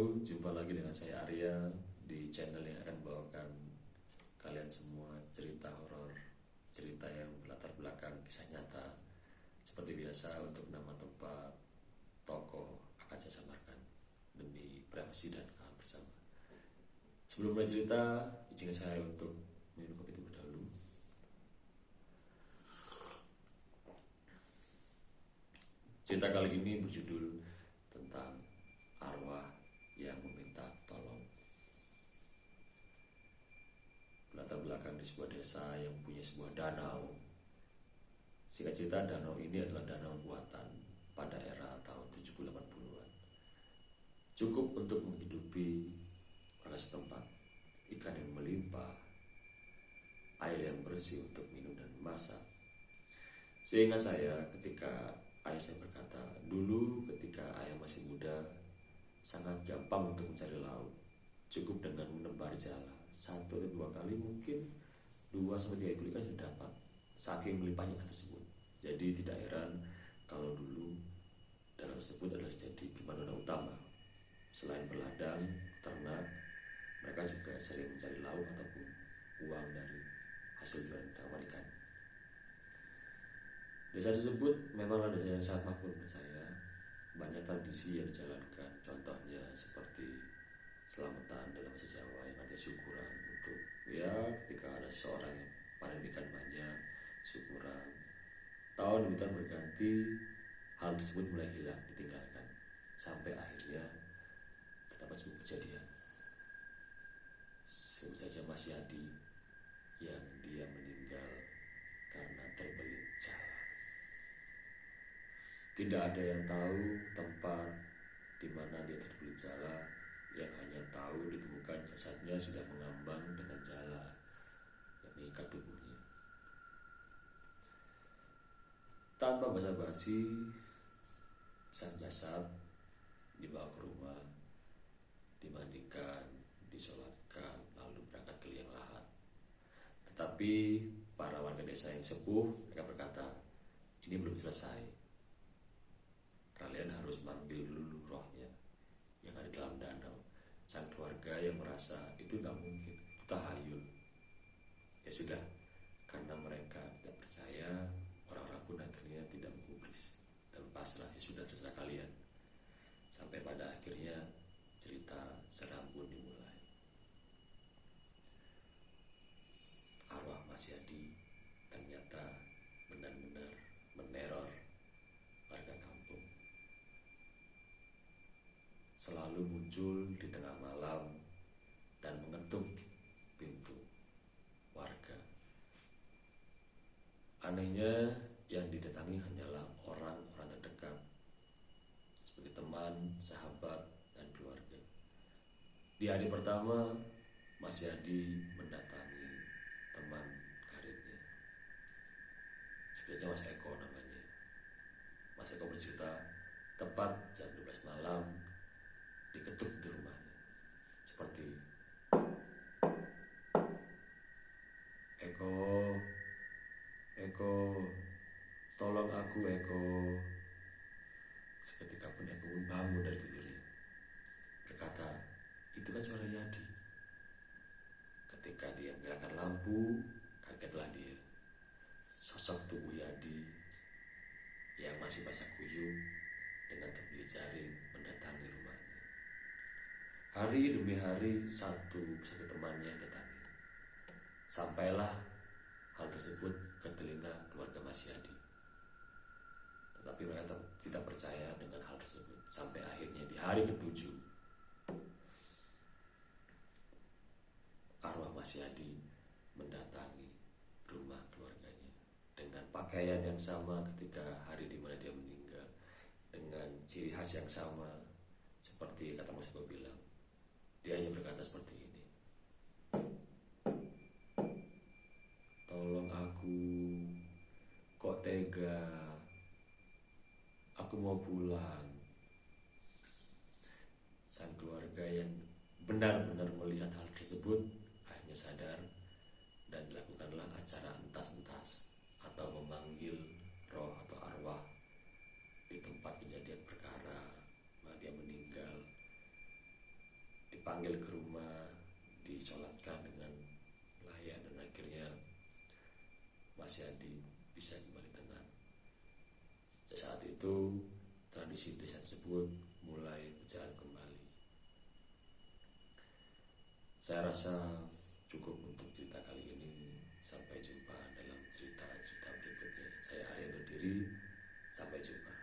Halo, jumpa lagi dengan saya Arya di channel yang akan membawakan kalian semua cerita horor, cerita yang berlatar belakang kisah nyata. Seperti biasa, untuk nama tempat, tokoh akan saya samarkan demi privasi dan keamanan bersama. Sebelum mulai cerita, izinkan saya untuk minum kopi terlebih dahulu. Cerita kali ini berjudul tentang arwah yang meminta tolong. Latar belakang di sebuah desa yang punya sebuah danau. Singkat cerita, danau ini adalah danau buatan pada era tahun 70-80-an. Cukup untuk menghidupi warga setempat, ikan yang melimpah, air yang bersih untuk minum dan memasak. Seingat saya ketika ayah saya berkata, dulu ketika ayah masih muda, sangat gampang untuk mencari lauk. Cukup dengan menebar jala 1 atau 2 kali, mungkin 2-3 ekor ikan sudah dapat, saking melimpahnya ikan tersebut. Jadi tidak heran kalau dulu danau tersebut adalah jadi primadona utama. Selain berladang, ternak, mereka juga sering mencari lauk ataupun uang dari hasil jualan tangkapan ikan. Desa tersebut memanglah desa yang sangat makmur menurut saya. Banyak tradisi yang dijalankan, contohnya seperti selamatan dalam bahasa Jawa yang artinya syukuran untuk ketika ada seseorang yang panen ikan banyak, syukuran. Tahun demi tahun berganti, hal tersebut mulai hilang, ditinggalkan, sampai akhirnya terdapat sebuah kejadian. Sebut saja Mas Yadi yang dia meninggal karena terbelit jala. Tidak ada yang tahu tempat di mana dia terbelit jala, yang hanya tahu ditemukan jasadnya sudah mengambang dengan jala yang mengikat tubuhnya. Tanpa basa-basi, sang jasad dibawa ke rumah, dimandikan, disolatkan, lalu berangkat ke liang lahat. Tetapi para warga desa yang sepuh, mereka berkata, ini belum selesai. Kalian harus manggil dulu rohnya yang ada di dalam danau. Sang keluarga yang merasa itu gak mungkin, itu tahayul. Ya sudah, karena mereka tidak percaya, orang-orang pun akhirnya tidak menggubris dan pasrah. Ya sudah, terserah kalian. Sampai pada akhirnya cerita seram pun dimulai. Arwah Mas Yadi ternyata benar-benar meneror warga kampung. Selalu muncul di tengah malam dan mengetuk pintu warga. Anehnya, yang didatangi hanyalah orang-orang terdekat, seperti teman, sahabat, dan keluarga. Di hari pertama, Mas Yadi mendatangi teman karibnya, sebenarnya Mas Eko namanya. Mas Eko bercerita, tepat jam 12 malam diketuk di rumahnya, seperti, Eko, tolong aku Eko. Seketika pun Eko pun bangun dari tidurnya, berkata, itu kan suara Yadi. Ketika dia menyalakan lampu, kagetlah dia. Sosok tubuh Yadi yang masih basah kuyup dengan terbelit jaring mendatangi rumahnya. Hari demi hari, satu persatu temannya datangi. Sampailah hal tersebut ke telinga keluarga Mas Yadi. Tetapi mereka tidak percaya dengan hal tersebut. Sampai akhirnya di hari ke-7, arwah Mas Yadi mendatangi rumah keluarganya dengan pakaian yang sama ketika hari di mana dia meninggal, dengan ciri khas yang sama seperti kata Mas Eko bilang. Dia hanya berkata seperti ini, tolong aku, kok tega, aku mau pulang. Sang keluarga yang benar-benar melihat hal tersebut akhirnya sadar dan dilakukanlah acara entas-entas atau memanggil roh atau arwah di tempat kejadian perkara, dia meninggal. dipanggil ke rumah, disolatkan dengan layak, dan akhirnya Mas Yadi bisa kembali tenang. Saat itu tradisi desa tersebut mulai berjalan kembali. Saya rasa cukup untuk cerita kali ini. Sampai jumpa dalam cerita-cerita berikutnya. Saya Arya undur diri. Sampai jumpa.